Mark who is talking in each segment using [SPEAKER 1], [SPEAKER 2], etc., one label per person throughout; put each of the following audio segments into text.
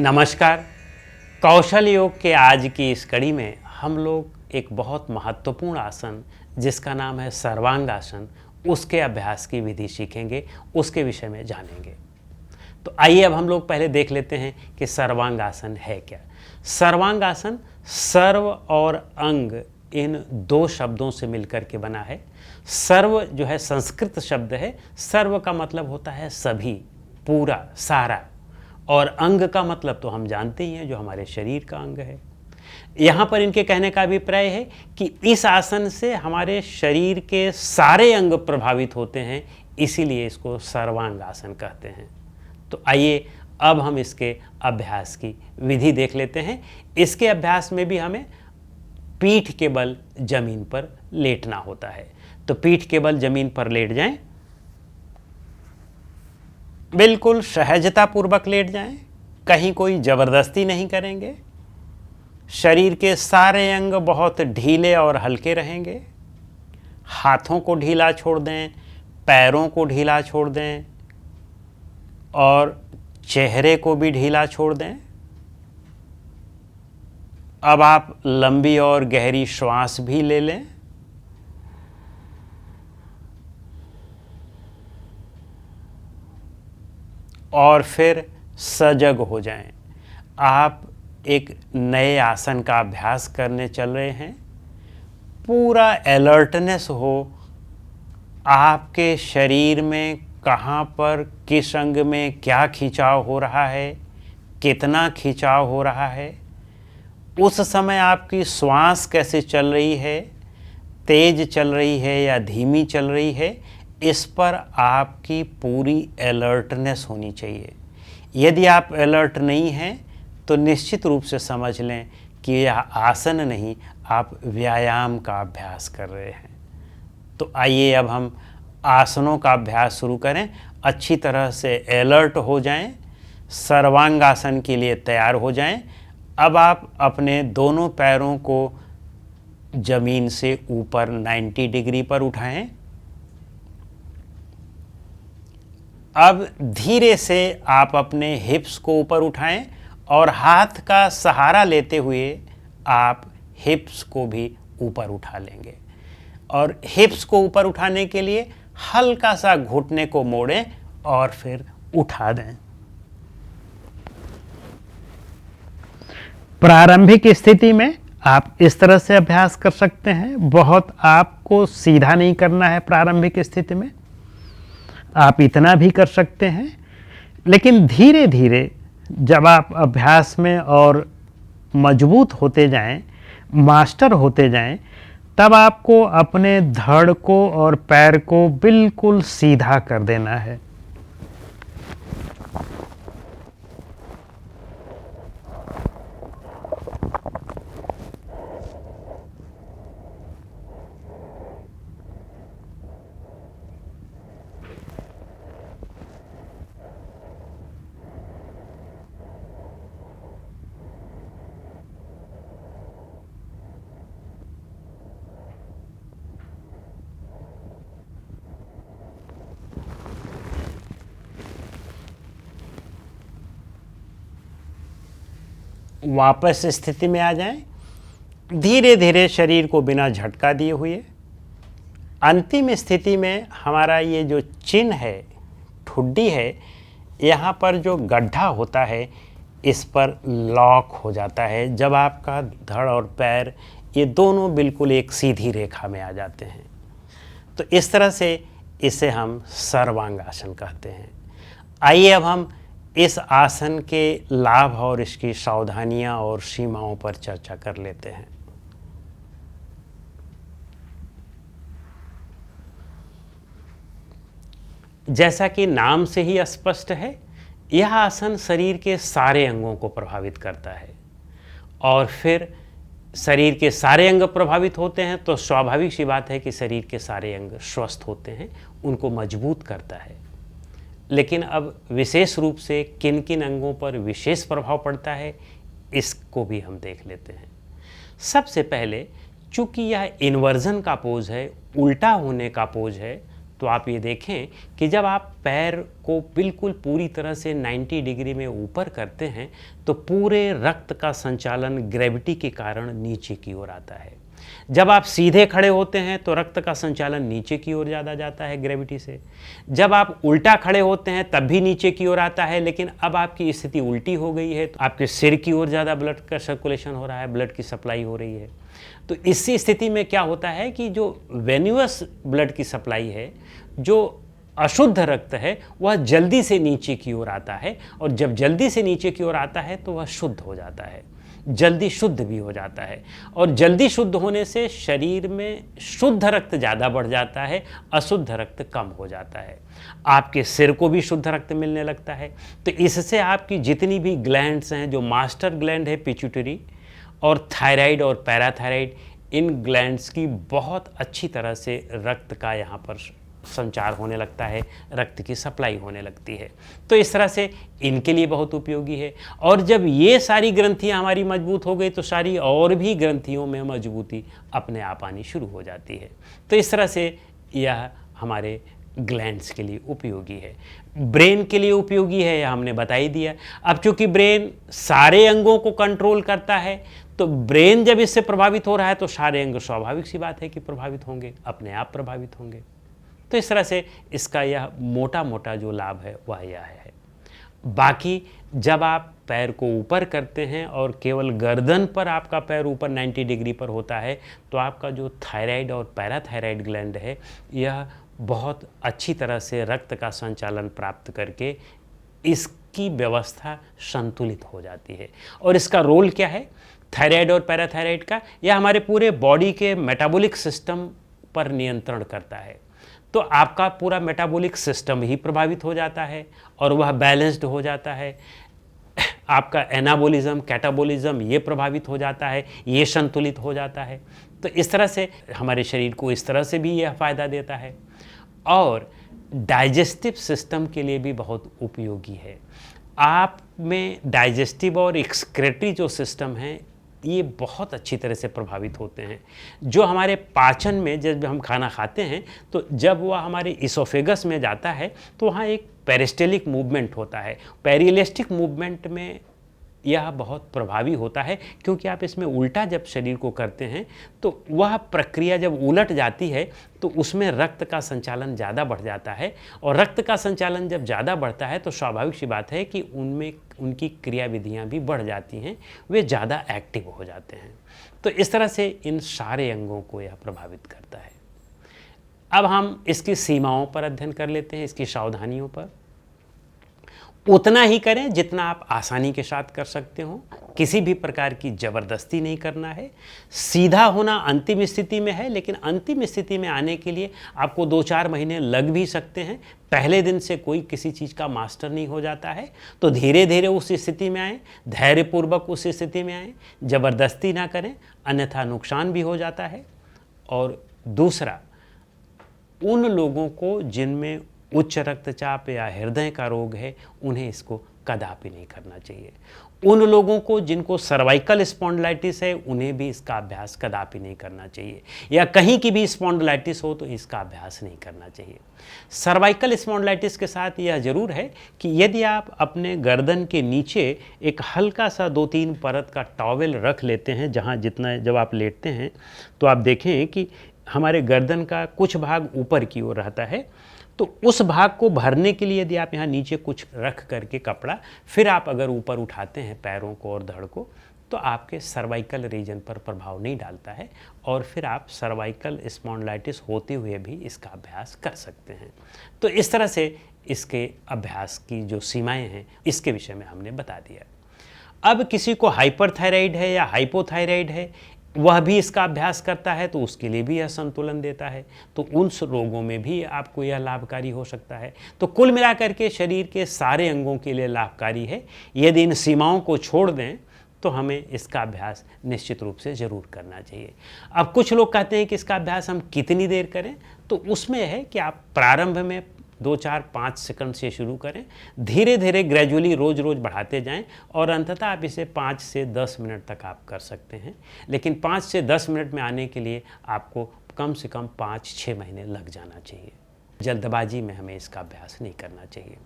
[SPEAKER 1] नमस्कार। कौशल योग के आज की इस कड़ी में हम लोग एक बहुत महत्वपूर्ण आसन जिसका नाम है सर्वांगासन, उसके अभ्यास की विधि सीखेंगे, उसके विषय में जानेंगे। तो आइए अब हम लोग पहले देख लेते हैं कि सर्वांगासन है क्या। सर्वांगासन सर्व और अंग इन दो शब्दों से मिलकर के बना है। सर्व जो है संस्कृत शब्द है, सर्व का मतलब होता है सभी, पूरा, सारा, और अंग का मतलब तो हम जानते ही हैं, जो हमारे शरीर का अंग है। यहाँ पर इनके कहने का अभिप्राय है कि इस आसन से हमारे शरीर के सारे अंग प्रभावित होते हैं, इसीलिए इसको सर्वांगासन कहते हैं। तो आइए अब हम इसके अभ्यास की विधि देख लेते हैं। इसके अभ्यास में भी हमें पीठ के बल जमीन पर लेटना होता है। तो पीठ के बल जमीन पर लेट जाएं, बिल्कुल सहजता पूर्वक लेट जाएं, कहीं कोई ज़बरदस्ती नहीं करेंगे। शरीर के सारे अंग बहुत ढीले और हल्के रहेंगे। हाथों को ढीला छोड़ दें, पैरों को ढीला छोड़ दें और चेहरे को भी ढीला छोड़ दें। अब आप लंबी और गहरी श्वास भी ले लें। और फिर सजग हो जाएं। आप एक नए आसन का अभ्यास करने चल रहे हैं। पूरा अलर्टनेस हो, आपके शरीर में कहाँ पर, किस अंग में क्या खिंचाव हो रहा है, कितना खिंचाव हो रहा है, उस समय आपकी श्वास कैसे चल रही है, तेज चल रही है या धीमी चल रही है, इस पर आपकी पूरी अलर्टनेस होनी चाहिए। यदि आप अलर्ट नहीं हैं तो निश्चित रूप से समझ लें कि यह आसन नहीं, आप व्यायाम का अभ्यास कर रहे हैं। तो आइए अब हम आसनों का अभ्यास शुरू करें। अच्छी तरह से अलर्ट हो जाएं, सर्वांगासन के लिए तैयार हो जाएं। अब आप अपने दोनों पैरों को जमीन से ऊपर 90 डिग्री पर उठाएं। अब धीरे से आप अपने हिप्स को ऊपर उठाएं और हाथ का सहारा लेते हुए आप हिप्स को भी ऊपर उठा लेंगे। और हिप्स को ऊपर उठाने के लिए हल्का सा घुटने को मोड़ें और फिर उठा दें। प्रारंभिक स्थिति में आप इस तरह से अभ्यास कर सकते हैं। बहुत आपको सीधा नहीं करना है प्रारंभिक स्थिति में, आप इतना भी कर सकते हैं। लेकिन धीरे धीरे जब आप अभ्यास में और मजबूत होते जाएं, मास्टर होते जाएं, तब आपको अपने धड़ को और पैर को बिल्कुल सीधा कर देना है। वापस स्थिति में आ जाएं, धीरे धीरे शरीर को बिना झटका दिए हुए। अंतिम स्थिति में हमारा ये जो चिन्ह है, ठुड्डी है, यहाँ पर जो गड्ढा होता है, इस पर लॉक हो जाता है। जब आपका धड़ और पैर ये दोनों बिल्कुल एक सीधी रेखा में आ जाते हैं, तो इस तरह से इसे हम सर्वांगासन कहते हैं। आइए अब हम इस आसन के लाभ और इसकी सावधानियां और सीमाओं पर चर्चा कर लेते हैं। जैसा कि नाम से ही स्पष्ट है, यह आसन शरीर के सारे अंगों को प्रभावित करता है। और फिर शरीर के सारे अंग प्रभावित होते हैं तो स्वाभाविक सी बात है कि शरीर के सारे अंग स्वस्थ होते हैं, उनको मजबूत करता है। लेकिन अब विशेष रूप से किन किन अंगों पर विशेष प्रभाव पड़ता है, इसको भी हम देख लेते हैं। सबसे पहले, चूंकि यह इन्वर्जन का पोज है, उल्टा होने का पोज है, तो आप ये देखें कि जब आप पैर को बिल्कुल पूरी तरह से 90 डिग्री में ऊपर करते हैं तो पूरे रक्त का संचालन ग्रेविटी के कारण नीचे की ओर आता है। जब आप सीधे खड़े होते हैं तो रक्त का संचालन नीचे की ओर ज़्यादा जाता है ग्रेविटी से। जब आप उल्टा खड़े होते हैं तब भी नीचे की ओर आता है, लेकिन अब आपकी स्थिति उल्टी हो गई है तो आपके सिर की ओर ज़्यादा ब्लड का सर्कुलेशन हो रहा है, ब्लड की सप्लाई हो रही है। तो इसी स्थिति में क्या होता है कि जो वेन्यूअस ब्लड की सप्लाई है, जो अशुद्ध रक्त है, वह जल्दी से नीचे की ओर आता है, और जब जल्दी से नीचे की ओर आता है तो वह शुद्ध हो जाता है, जल्दी शुद्ध भी हो जाता है। और जल्दी शुद्ध होने से शरीर में शुद्ध रक्त ज़्यादा बढ़ जाता है, अशुद्ध रक्त कम हो जाता है। आपके सिर को भी शुद्ध रक्त मिलने लगता है। तो इससे आपकी जितनी भी ग्लैंड्स हैं, जो मास्टर ग्लैंड है पिट्यूटरी और थायराइड और पैराथायराइड, इन ग्लैंड्स की बहुत अच्छी तरह से रक्त का यहाँ पर संचार होने लगता है, रक्त की सप्लाई होने लगती है। तो इस तरह से इनके लिए बहुत उपयोगी है। और जब ये सारी ग्रंथियां हमारी मजबूत हो गई तो सारी और भी ग्रंथियों में मजबूती अपने आप आनी शुरू हो जाती है। तो इस तरह से यह हमारे ग्लैंड्स के लिए उपयोगी है। ब्रेन के लिए उपयोगी है, यह हमने बता ही दिया। अब चूंकि ब्रेन सारे अंगों को कंट्रोल करता है, तो ब्रेन जब इससे प्रभावित हो रहा है तो सारे अंग स्वाभाविक सी बात है कि प्रभावित होंगे, अपने आप प्रभावित होंगे। तो इस तरह से इसका यह मोटा मोटा जो लाभ है वह यह है। बाकी जब आप पैर को ऊपर करते हैं और केवल गर्दन पर आपका पैर ऊपर 90 डिग्री पर होता है, तो आपका जो थायराइड और पैराथायराइड ग्लैंड है, यह बहुत अच्छी तरह से रक्त का संचालन प्राप्त करके इसकी व्यवस्था संतुलित हो जाती है। और इसका रोल क्या है थायराइड और पैराथायराइड का? यह हमारे पूरे बॉडी के मेटाबॉलिक सिस्टम पर नियंत्रण करता है। तो आपका पूरा मेटाबॉलिक सिस्टम ही प्रभावित हो जाता है और वह बैलेंस्ड हो जाता है। आपका एनाबॉलिज्म, कैटाबॉलिज्म ये प्रभावित हो जाता है, ये संतुलित हो जाता है। तो इस तरह से हमारे शरीर को इस तरह से भी यह फ़ायदा देता है। और डाइजेस्टिव सिस्टम के लिए भी बहुत उपयोगी है। आप में डाइजेस्टिव और एक्सक्रेटरी जो सिस्टम है, ये बहुत अच्छी तरह से प्रभावित होते हैं। जो हमारे पाचन में जब हम खाना खाते हैं तो जब वह हमारे इसोफेगस में जाता है तो वहाँ एक पेरिस्टेलिक मूवमेंट होता है। पेरिलेस्टिक मूवमेंट में यह बहुत प्रभावी होता है, क्योंकि आप इसमें उल्टा जब शरीर को करते हैं तो वह प्रक्रिया जब उलट जाती है तो उसमें रक्त का संचालन ज़्यादा बढ़ जाता है। और रक्त का संचालन जब ज़्यादा बढ़ता है तो स्वाभाविक सी बात है कि उनमें उनकी क्रियाविधियाँ भी बढ़ जाती हैं, वे ज़्यादा एक्टिव हो जाते हैं। तो इस तरह से इन सारे अंगों को यह प्रभावित करता है। अब हम इसकी सीमाओं पर अध्ययन कर लेते हैं, इसकी सावधानियों पर। उतना ही करें जितना आप आसानी के साथ कर सकते हो, किसी भी प्रकार की ज़बरदस्ती नहीं करना है। सीधा होना अंतिम स्थिति में है, लेकिन अंतिम स्थिति में आने के लिए आपको 2-4 महीने लग भी सकते हैं। पहले दिन से कोई किसी चीज़ का मास्टर नहीं हो जाता है, तो धीरे धीरे उस स्थिति में आएँ, धैर्यपूर्वक उस स्थिति में आएँ, ज़बरदस्ती ना करें, अन्यथा नुकसान भी हो जाता है। और दूसरा, उन लोगों को जिनमें उच्च रक्तचाप या हृदय का रोग है, उन्हें इसको कदापि नहीं करना चाहिए। उन लोगों को जिनको सर्वाइकल स्पॉन्डिलाइटिस है, उन्हें भी इसका अभ्यास कदापि नहीं करना चाहिए। या कहीं की भी स्पॉन्डिलाइटिस हो तो इसका अभ्यास नहीं करना चाहिए। सर्वाइकल स्पॉन्डिलाइटिस के साथ यह जरूर है कि यदि आप अपने गर्दन के नीचे एक हल्का सा 2-3 परत का टॉवेल रख लेते हैं, जहाँ जितना जब आप लेटते हैं तो आप देखें कि हमारे गर्दन का कुछ भाग ऊपर की ओर रहता है, तो उस भाग को भरने के लिए यदि आप यहाँ नीचे कुछ रख करके कपड़ा, फिर आप अगर ऊपर उठाते हैं पैरों को और धड़ को, तो आपके सर्वाइकल रीजन पर प्रभाव नहीं डालता है और फिर आप सर्वाइकल स्पॉन्डिलाइटिस होते हुए भी इसका अभ्यास कर सकते हैं। तो इस तरह से इसके अभ्यास की जो सीमाएं हैं, इसके विषय में हमने बता दिया। अब किसी को हाइपरथायराइड है या हाइपोथायराइड है, वह भी इसका अभ्यास करता है, तो उसके लिए भी यह संतुलन देता है। तो उन रोगों में भी आपको यह लाभकारी हो सकता है। तो कुल मिलाकर के शरीर के सारे अंगों के लिए लाभकारी है। यदि इन सीमाओं को छोड़ दें तो हमें इसका अभ्यास निश्चित रूप से ज़रूर करना चाहिए। अब कुछ लोग कहते हैं कि इसका अभ्यास हम कितनी देर करें, तो उसमें है कि आप प्रारंभ में 2-4-5 सेकंड से शुरू करें, धीरे धीरे ग्रेजुअली रोज़ रोज़ बढ़ाते जाएं और अंततः आप इसे 5 से 10 मिनट तक आप कर सकते हैं। लेकिन 5 से 10 मिनट में आने के लिए आपको कम से कम 5-6 महीने लग जाना चाहिए। जल्दबाजी में हमें इसका अभ्यास नहीं करना चाहिए।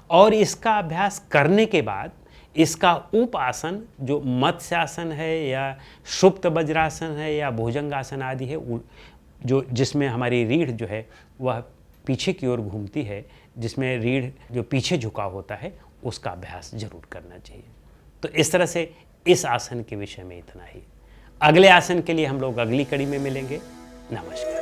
[SPEAKER 1] और इसका अभ्यास करने के बाद इसका उप आसन जो मत्स्यासन है या सुप्त वज्रासन है या भुजंगासन आदि है, जो जिसमें हमारी रीढ़ जो है वह पीछे की ओर घूमती है, जिसमें रीढ़ जो पीछे झुका होता है, उसका अभ्यास जरूर करना चाहिए। तो इस तरह से इस आसन के विषय में इतना ही। अगले आसन के लिए हम लोग अगली कड़ी में मिलेंगे। नमस्कार।